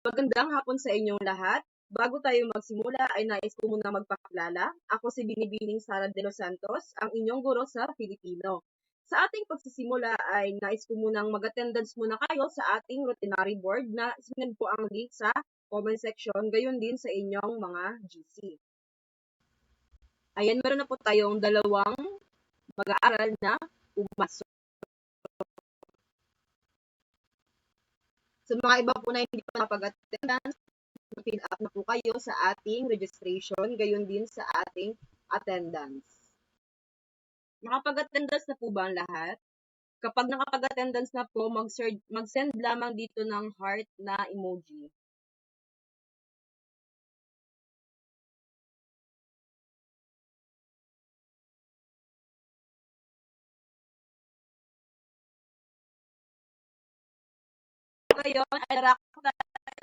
Magandang hapon sa inyong lahat. Bago tayo magsimula ay nais ko munang magpakilala. Ako si Binibining Sara de los Santos, ang inyong guro sa Filipino. Sa ating pagsisimula ay nais ko munang mag-attendance muna kayo sa ating routinary board na sinend po ang link sa comment section, gayon din sa inyong mga GC. Ayan, meron na po tayong dalawang mag-aaral na pumasok. Sa mga iba po na hindi pa napag-attendance, fill up na po kayo sa ating registration, gayon din sa ating attendance. Nakapag-attendance na po ba ang lahat? Kapag nakapag-attendance na po, mag-send lamang dito ng heart na emoji. Ngayon ay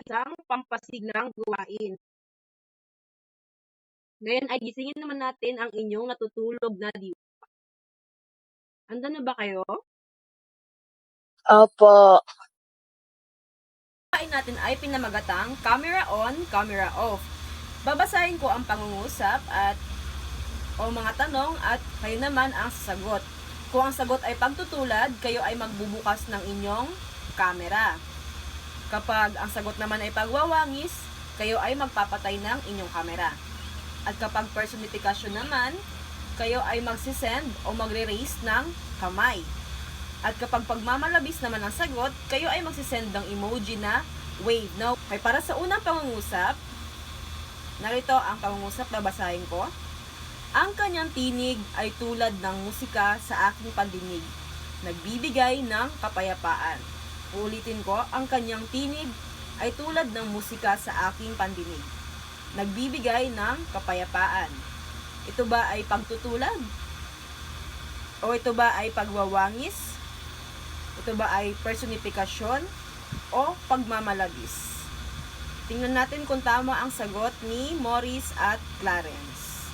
isang pampasignang gawain. Ngayon ay gisingin naman natin ang inyong natutulog na diwa. Handa na ba kayo? Opo. Gawain natin ay pinamagatang camera on, camera off. Babasahin ko ang pangungusap o mga tanong at kayo naman ang sasagot. Kung ang sagot ay pagtutulad, kayo ay magbubukas ng inyong camera. Kapag ang sagot naman ay pagwawangis, kayo ay magpapatay ng inyong camera. At kapag personification naman, kayo ay magsisend o magre-raise ng kamay. At kapag pagmamalabis naman ang sagot, kayo ay magsisend ng emoji na wave. Now, ay para sa unang pangungusap, narito ang pangungusap, babasahin ko. Ang kanyang tinig ay tulad ng musika sa aking pandinig, nagbibigay ng kapayapaan. Uulitin ko, ang kanyang tinig ay tulad ng musika sa aking pandinig, nagbibigay ng kapayapaan. Ito ba ay pagtutulad? O ito ba ay pagwawangis? Ito ba ay personifikasyon o pagmamalabis? Tingnan natin kung tama ang sagot ni Morris at Clarence.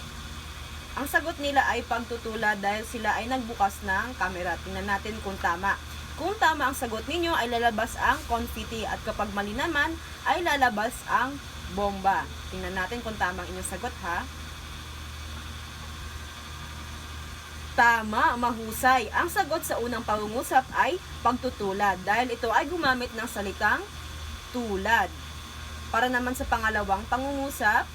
Ang sagot nila ay pagtutulad dahil sila ay nagbukas ng camera. Tingnan natin kung tama. Kung tama ang sagot ninyo, ay lalabas ang confetti at kapag mali naman, ay lalabas ang bomba. Tingnan natin kung tama ang inyong sagot, ha? Tama, mahusay. Ang sagot sa unang pangungusap ay pagtutulad dahil ito ay gumamit ng salitang tulad. Para naman sa pangalawang pangungusap,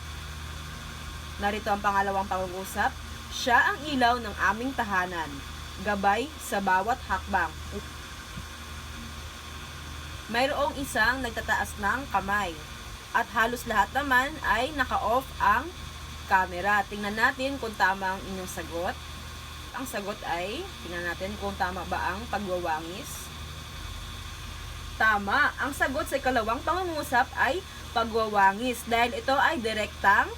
narito ang pangalawang pangungusap, siya ang ilaw ng aming tahanan, gabay sa bawat hakbang. Mayroong isang nagtataas ng kamay at halos lahat naman ay naka-off ang camera. Tingnan natin kung tama ang inyong sagot. Ang sagot ay, tingnan natin kung tama ba ang pagwawangis. Tama. Ang sagot sa ikalawang pangungusap ay pagwawangis dahil ito ay direktang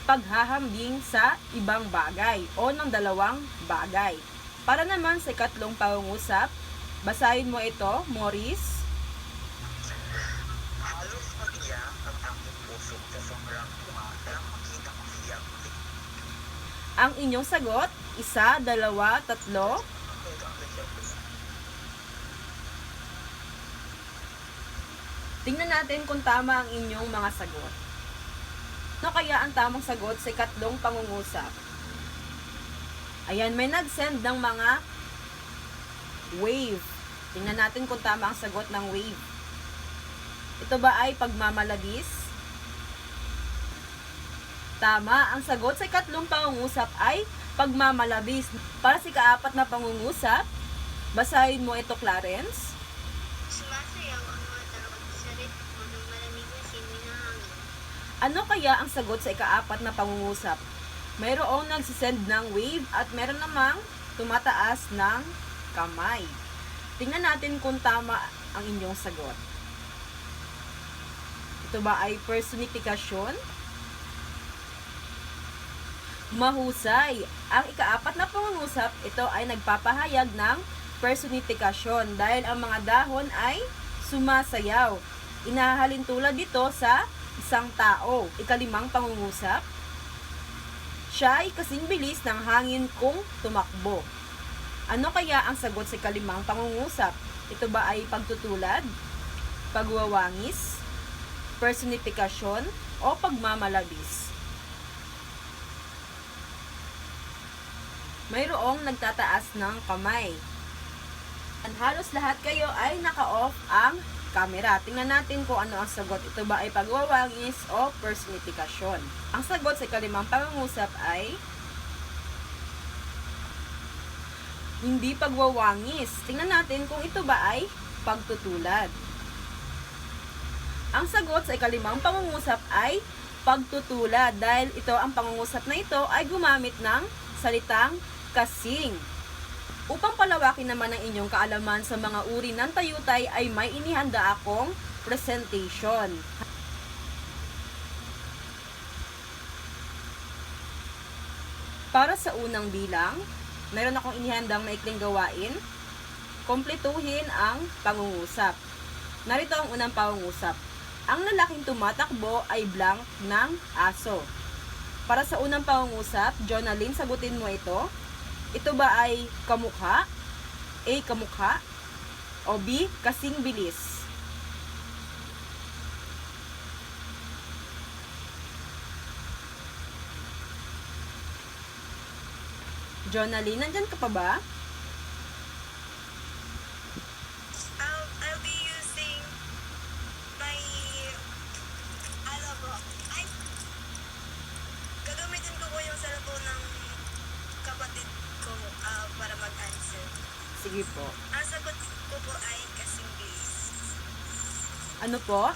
paghahambing sa ibang bagay o ng dalawang bagay. Para naman sa ikatlong pangungusap, basahin mo ito, Morris. Halos matiyak ang aking puso sa sobrang tuwa nang makita ko siya muli. Ang inyong sagot, 1, 2, 3. Tingnan natin kung tama ang inyong mga sagot. Ano kaya ang tamang sagot sa ikatlong pangungusap? Ayan, may nag-send ng mga wave. Tingnan natin kung tama ang sagot ng wave. Ito ba ay pagmamalabis? Tama, ang sagot sa ikatlong pangungusap ay pagmamalabis. Para sa ikaapat na pangungusap, basahin mo ito, Clarence. Sumasayaw ang mga tao sa ritmo ng malamig na simoy ng hangin. Ano kaya ang sagot sa ikaapat na pangungusap? Mayroong nagsisend ng wave at meron namang tumataas ng kamay. Tingnan natin kung tama ang inyong sagot. Ito ba ay personifikasyon? Mahusay. Ang ikaapat na pangungusap, ito ay nagpapahayag ng personifikasyon dahil ang mga dahon ay sumasayaw. Inahalin tulad dito sa isang tao. Ikalimang pangungusap, siya ay kasing bilis ng hangin kung tumakbo. Ano kaya ang sagot sa ikalimang pangungusap? Ito ba ay pagtutulad? Pagwawangis? personifikasyon o pagmamalabis. Mayroong nagtataas ng kamay. Halos lahat kayo ay naka-off ang camera. Tingnan natin kung ano ang sagot. Ito ba ay pagwawangis o personifikasyon? Ang sagot sa ikalimang pangungusap ay hindi pagwawangis. Tingnan natin kung ito ba ay pagtutulad. Ang sagot sa ikalimang pangungusap ay pagtutulad dahil ito ang pangungusap na ito ay gumamit ng salitang kasing. Upang palawakin naman ang inyong kaalaman sa mga uri ng tayutay ay may inihanda akong presentation. Para sa unang bilang, meron akong inihandang maikling gawain. Kompletuhin ang pangungusap. Narito ang unang pangungusap. Ang lalaking tumatakbo ay blank ng aso. Para sa unang pangungusap, Jonalyn, sagutin mo ito. Ito ba ay kamukha? A. Kamukha? O B. Kasing bilis? Jonalyn, nandyan ka pa ba? I'll be using my, gagamitin ko yung cellphone ng kapatid ko para mag-answer. Sige po. Ang sagot ko po ay kasing bilis. Ano po?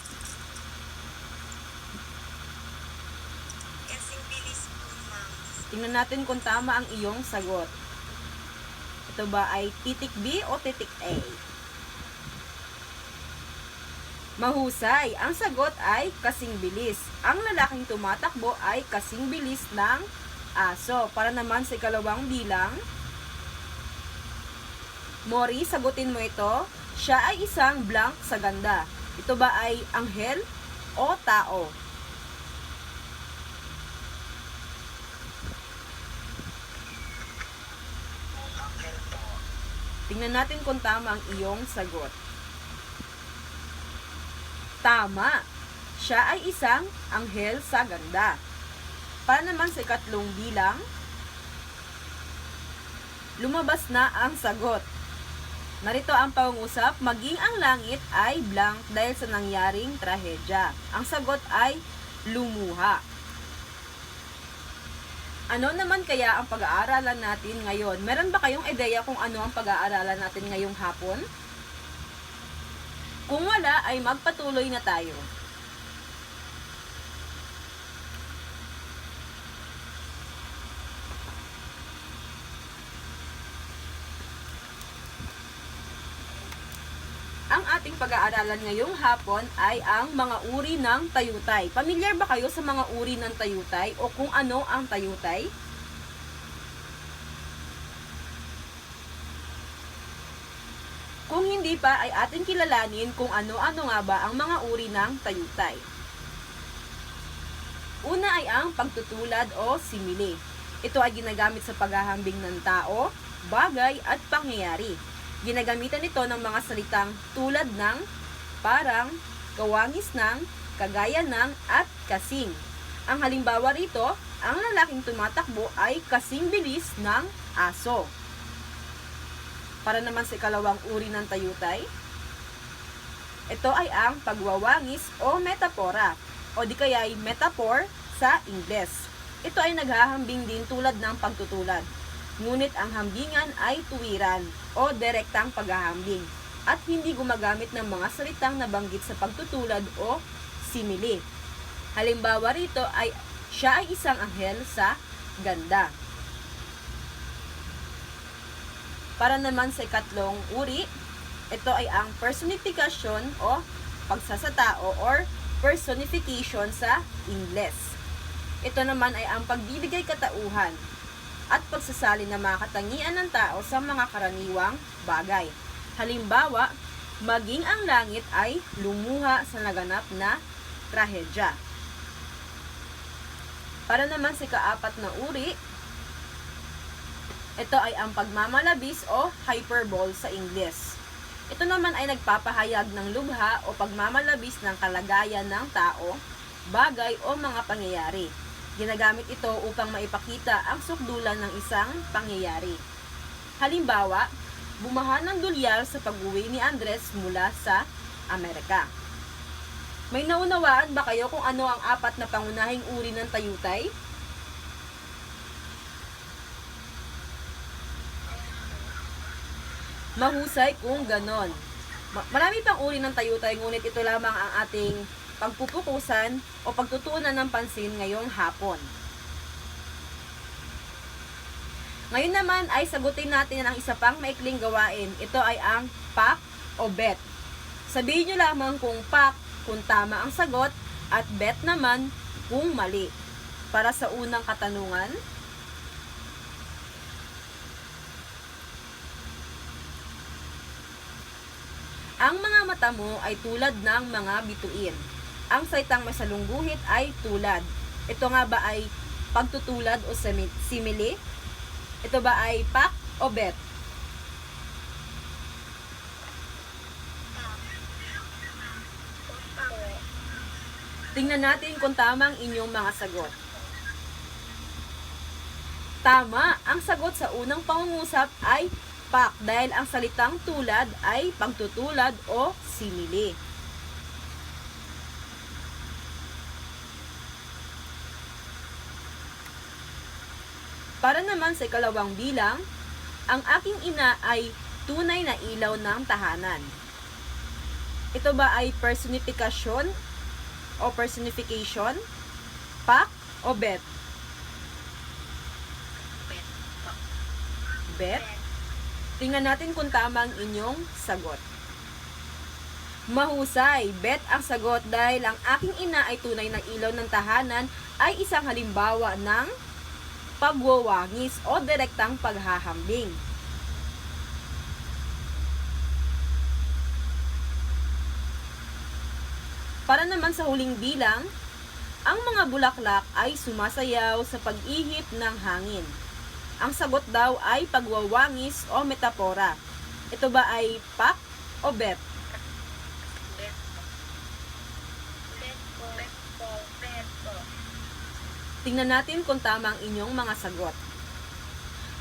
Kasing bilis po, ma'am. Tingnan natin kung tama ang iyong sagot. Ito ba ay titik B o titik A? Mahusay. Ang sagot ay kasing bilis. Ang lalaking tumatakbo ay kasing bilis ng aso. Para naman sa ikalawang bilang, Mori, sagutin mo ito. Siya ay isang blank sa ganda. Ito ba ay anghel o tao? Anghel po. Tingnan natin kung tama ang iyong sagot. Tama. Siya ay isang anghel sa ganda. Para naman sa ikatlong bilang, lumabas na ang sagot. Narito ang pangungusap, maging ang langit ay blank dahil sa nangyaring trahedya. Ang sagot ay lumuha. Ano naman kaya ang pag-aaralan natin ngayon? Meron ba kayong ideya kung ano ang pag-aaralan natin ngayong hapon? Kung wala, ay magpatuloy na tayo. Ang ating pag-aaralan ngayong hapon ay ang mga uri ng tayutay. Pamilyar ba kayo sa mga uri ng tayutay o kung ano ang tayutay? Kung hindi pa ay ating kilalanin kung ano-ano nga ba ang mga uri ng tayutay. Una ay ang pagtutulad o simile. Ito ay ginagamit sa paghahambing ng tao, bagay at pangyayari. Ginagamitan ito ng mga salitang tulad ng, parang, kawangis ng, kagaya ng, at kasing. Ang halimbawa rito, ang lalaking tumatakbo ay kasing bilis ng aso. Para naman sa ikalawang uri ng tayutay, ito ay ang pagwawangis o metapora, o di kaya ay metaphor sa Ingles. Ito ay naghahambing din tulad ng pagtutulad. Ngunit ang hambingan ay tuwiran o direktang paghahambing at hindi gumagamit ng mga salitang nabanggit sa pagtutulad o simile. Halimbawa rito ay siya ay isang anghel sa ganda. Para naman sa ikatlong uri, ito ay ang personification o pagsasatao or personification sa Ingles. Ito naman ay ang pagbibigay katauhan at pagsasali ng mga katangian ng tao sa mga karaniwang bagay. Halimbawa, maging ang langit ay lumuha sa naganap na trahedya. Para naman sa kaapat na uri, ito ay ang pagmamalabis o hyperbole sa Ingles. Ito naman ay nagpapahayag ng lubha o pagmamalabis ng kalagayan ng tao, bagay o mga pangyayari. Ginagamit ito upang maipakita ang sukdulan ng isang pangyayari. Halimbawa, bumaha ng dolyar sa pag-uwi ni Andres mula sa Amerika. May naunawaan ba kayo kung ano ang 4 na pangunahing uri ng tayutay? Mahusay kung ganon. Marami pang uri ng tayutay, ngunit ito lamang ang ating pagpupukusan o pagtutuunan ng pansin ngayong hapon. Ngayon naman ay sagutin natin ang isa pang maikling gawain. Ito ay ang pak o bet. Sabihin nyo lamang kung pak kung tama ang sagot at bet naman kung mali. Para sa unang katanungan, ang mga mata mo ay tulad ng mga bituin. Ang salitang masalungguhit ay tulad. Ito nga ba ay pagtutulad o simile? Ito ba ay pak o bet? Tingnan natin kung tama ang inyong mga sagot. Tama, ang sagot sa unang pangungusap ay pak dahil ang salitang tulad ay pagtutulad o simile. Para naman sa ikalawang bilang, ang aking ina ay tunay na ilaw ng tahanan. Ito ba ay personification o personification? Pak o bet? Bet? Tingnan natin kung tama ang inyong sagot. Mahusay, bet ang sagot dahil ang aking ina ay tunay na ilaw ng tahanan ay isang halimbawa ng pagwawangis o direktang paghahambing. Para naman sa huling bilang, ang mga bulaklak ay sumasayaw sa pag-ihip ng hangin. Ang sagot daw ay pagwawangis o metapora. Ito ba ay pak o bet? Bet po. Bet po. Tingnan natin kung tama ang inyong mga sagot.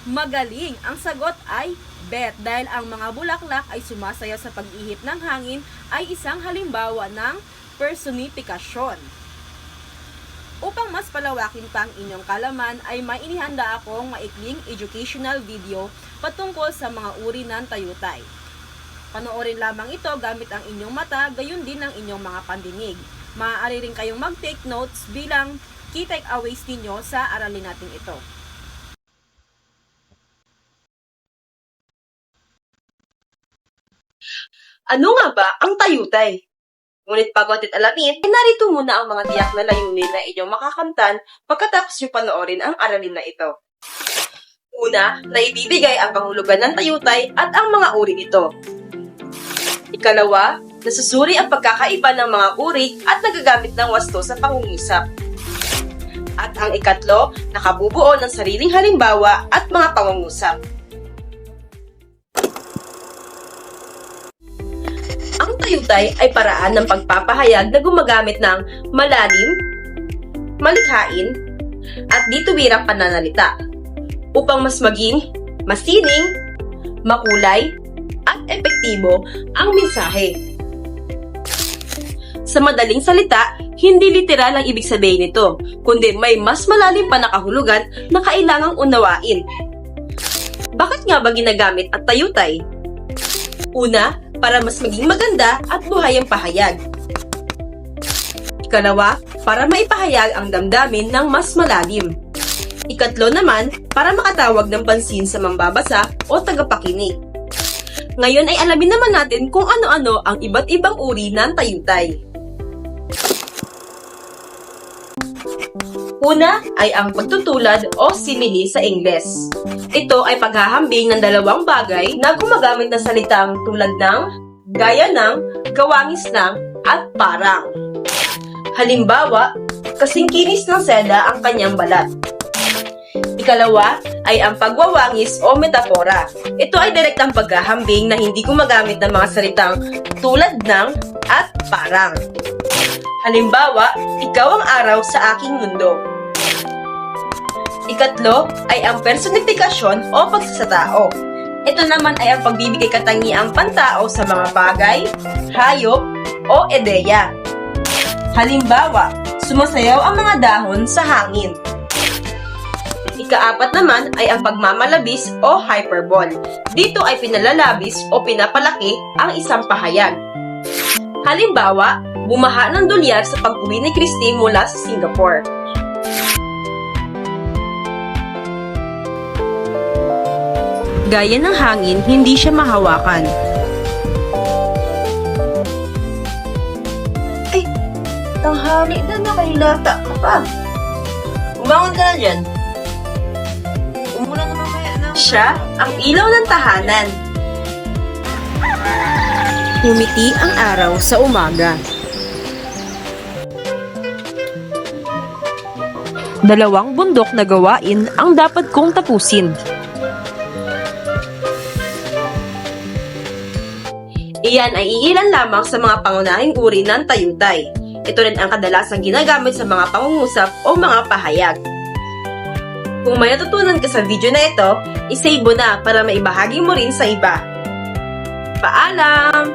Magaling! Ang sagot ay bet dahil ang mga bulaklak ay sumasayaw sa pag-ihip ng hangin ay isang halimbawa ng personifikasyon. Upang mas palawakin pa ang inyong kalaman ay may inihanda akong maikling educational video patungkol sa mga uri ng tayutay. Panoorin lamang ito gamit ang inyong mata, gayon din ang inyong mga pandinig. Maaari rin kayong mag-take notes bilang key takeaways ninyo sa aralin natin ito. Ano nga ba ang tayutay? Ngunit bago atin alamin, ay narito muna ang mga tiyak na layunin na inyong makakamtan pagkatapos nyo panoorin ang aralin na ito. Una, naibibigay ang kahulugan ng tayutay at ang mga uri nito. Ikalawa, nasusuri ang pagkakaiba ng mga uri at nagagamit ng wasto sa pangungusap. At ang ikatlo, nakabubuo ng sariling halimbawa at mga pangungusap. Ang tayutay ay paraan ng pagpapahayag na gumagamit ng malalim, malikhain, at dituwirang pananalita upang mas maging masining, makulay, at epektibo ang mensahe. Sa madaling salita, hindi literal ang ibig sabihin nito, kundi may mas malalim pa na kahulugan na kailangang unawain. Bakit nga ba ginagamit ang tayutay? Una, para mas maging maganda at buhay ang pahayag. Ikalawa, para maipahayag ang damdamin ng mas malalim. Ikatlo naman, para makatawag ng pansin sa mambabasa o tagapakinig. Ngayon ay alamin naman natin kung ano-ano ang iba't ibang uri ng tayutay. Una ay ang pagtutulad o simile sa Ingles. Ito ay paghahambing ng dalawang bagay na gumagamit ng salitang tulad ng, gaya ng, gawangis ng, at parang. Halimbawa, kasing kinis ng seda ang kanyang balat. Ikalawa, ay ang pagwawangis o metapora. Ito ay direktang paghahambing na hindi gumagamit ng mga salitang tulad ng at parang. Halimbawa, ikaw ang araw sa aking mundo. Ikatlo ay ang personifikasyon o pagsasatao. Ito naman ay ang pagbibigay katangiang pantao sa mga bagay, hayop, o ideya. Halimbawa, sumasayaw ang mga dahon sa hangin. Ikaapat naman ay ang pagmamalabis o hyperbole. Dito ay pinalalabis o pinapalaki ang isang pahayag. Halimbawa, bumaha ng dolyar sa pag-uwi ni Christy mula sa Singapore. Gaya ng hangin, hindi siya mahawakan. Ay, tanghali na nakailata ka pa. Umangon ka na dyan. Umulan na mamaya na. Siya ang ilaw ng tahanan. Humiti ang araw sa umaga. Dalawang bundok na gawain ang dapat kong tapusin. Iyan ay iilan lamang sa mga pangunahing uri ng tayutay. Ito rin ang kadalasang ginagamit sa mga pangungusap o mga pahayag. Kung may natutunan ka sa video na ito, isave mo na para maibahagi mo rin sa iba. Paalam!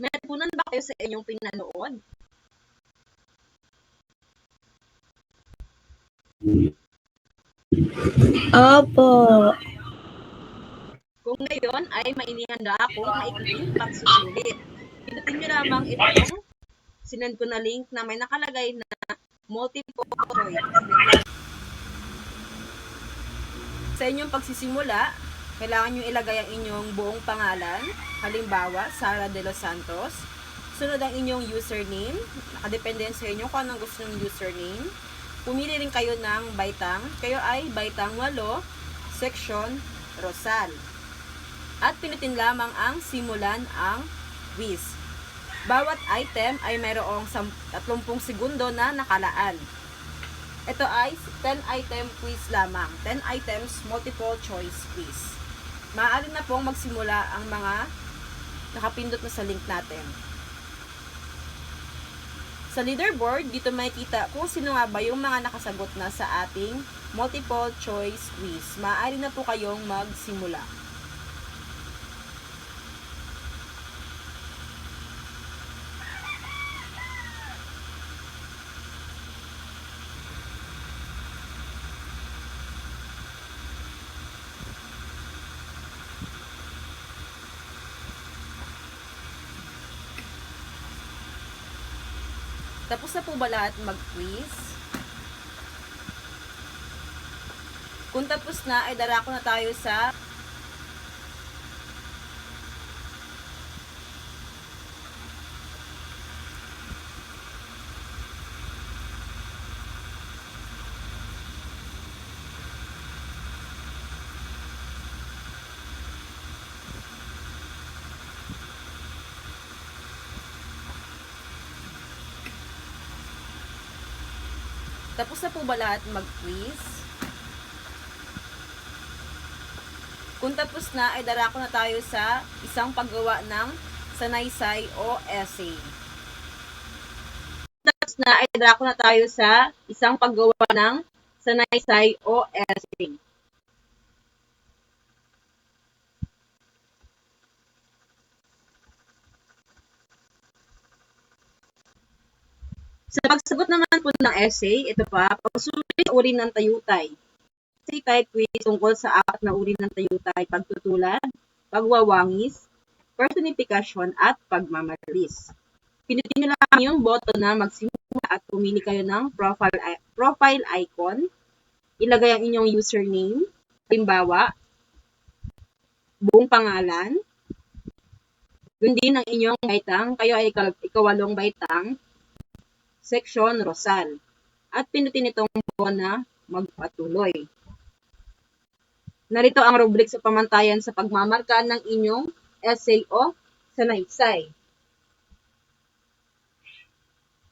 May natutunan ba kayo sa inyong pinanood? Opo. Kung ngayon ay mainihanda akong maikling pagsusulit. Pinutin nyo lamang itong sinend ko na link na may nakalagay na multiple choice. Sa inyong pagsisimula, kailangan nyo ilagay ang inyong buong pangalan. Halimbawa, Sara de los Santos. Sunod ang inyong username. Nakadepende sa inyo kung anong gusto ng username. Pumili rin kayo ng baitang. Kayo ay baitang 8, section Rosal. At pinutin lamang ang simulan ang quiz. Bawat item ay mayroong 30 segundo na nakalaan. Ito ay 10 item quiz lamang. 10 items multiple choice quiz. Maaari na pong magsimula ang mga nakapindot na sa link natin. Sa leaderboard, dito makikita kung sino nga ba yung mga nakasagot na sa ating multiple choice quiz. Maaari na po kayong magsimula. Tapos na po ba lahat mag-quiz? Kung tapos na, ay darako na tayo sa Tapos na po ba lahat mag-quiz? Kung tapos na, ay darako na tayo sa isang paggawa ng sanaysay o essay. Kung tapos na, ay darako na tayo sa isang paggawa ng sanaysay o essay. Sa pagsagot naman po ng essay, ito pa, pagsulit uri ng tayutay. Essay type quiz tungkol sa 4 na uri ng tayutay, pagtutulad, pagwawangis, personifikasyon, at pagmamalis. Pinutin nyo lang yung button na magsimula at pumili kayo ng profile icon. Ilagay ang inyong username, halimbawa, buong pangalan, yun din ang inyong baitang, kayo ay ikawalong baitang, section Rosal. At pinutin itong buo na magpatuloy. Narito ang rubric sa pamantayan sa pagmamarka ng inyong essay o sanaysay.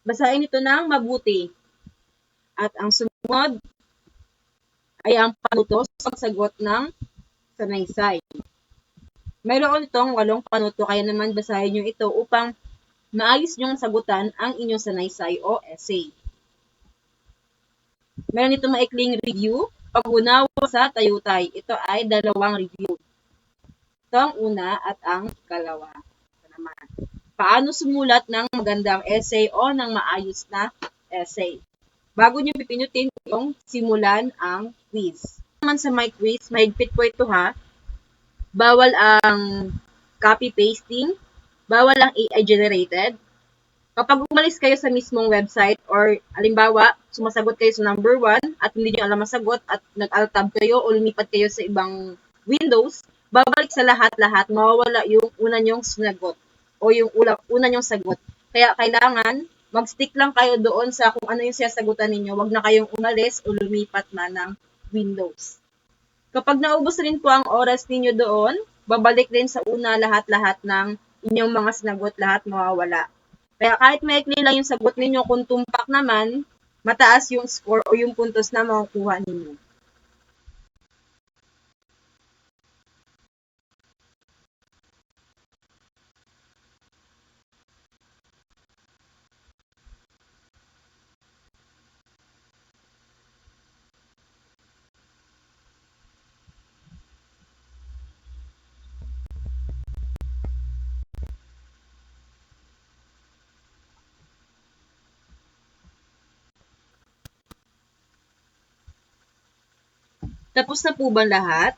Basahin ito ng mabuti. At ang sumunod ay ang panuto sa pagsagot ng sanaysay. Mayroon itong 8 panuto, kaya naman basahin nyo ito upang maayos nyong sagutan ang inyong sanaysay o essay. Meron itong maikling review, pag-unawa sa tayutay. Ito ay 2 review. Ito ang una at ang ikalawa. Ito naman. Paano sumulat ng magandang essay o ng maayos na essay? Bago nyo pipinutin yung simulan ang quiz. Naman sa my quiz, mahigpit po ito ha. Bawal ang copy-pasting, bawal ang AI-generated. Kapag umalis kayo sa mismong website or halimbawa, sumasagot kayo sa number 1 at hindi nyo alam masagot at nag-alt-tab kayo o lumipat kayo sa ibang Windows, babalik sa lahat-lahat, mawawala yung una nyong sinagot o yung una nyong sagot. Kaya kailangan mag-stick lang kayo doon sa kung ano yung sasagutan ninyo. Huwag na kayong umalis o lumipat na ng Windows. Kapag naubos rin po ang oras ninyo doon, babalik din sa una lahat-lahat ng inyong mga sinagot, lahat mawawala. Kaya kahit maikli lang yung sagot ninyo, kung tumpak naman, mataas yung score o yung puntos na makukuha ninyo. Tapos na po ba lahat?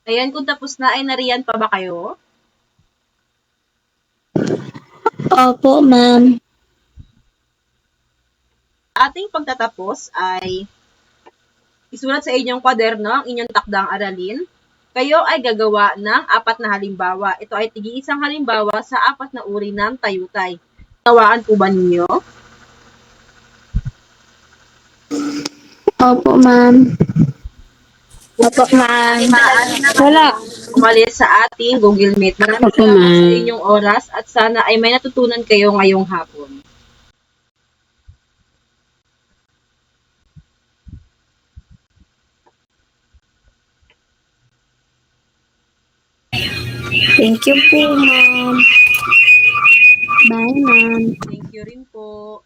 Ayan, kung tapos na, ay nariyan pa ba kayo? Opo, ma'am. Ating pagtatapos ay isulat sa inyong kwaderno ang inyong takdang aralin. Kayo ay gagawa ng 4 na halimbawa. Ito ay tig-isang halimbawa sa 4 na uri ng tayutay. Nawaan po ba ninyo? Opo, ma'am. Opo, ma'am. Wala. Umalis sa ating Google Meet. Maraming Opo, salamat sa ma'am. inyong oras at sana ay may natutunan kayo ngayong hapon. Thank you po, ma'am. Bye, ma'am. Thank you rin po.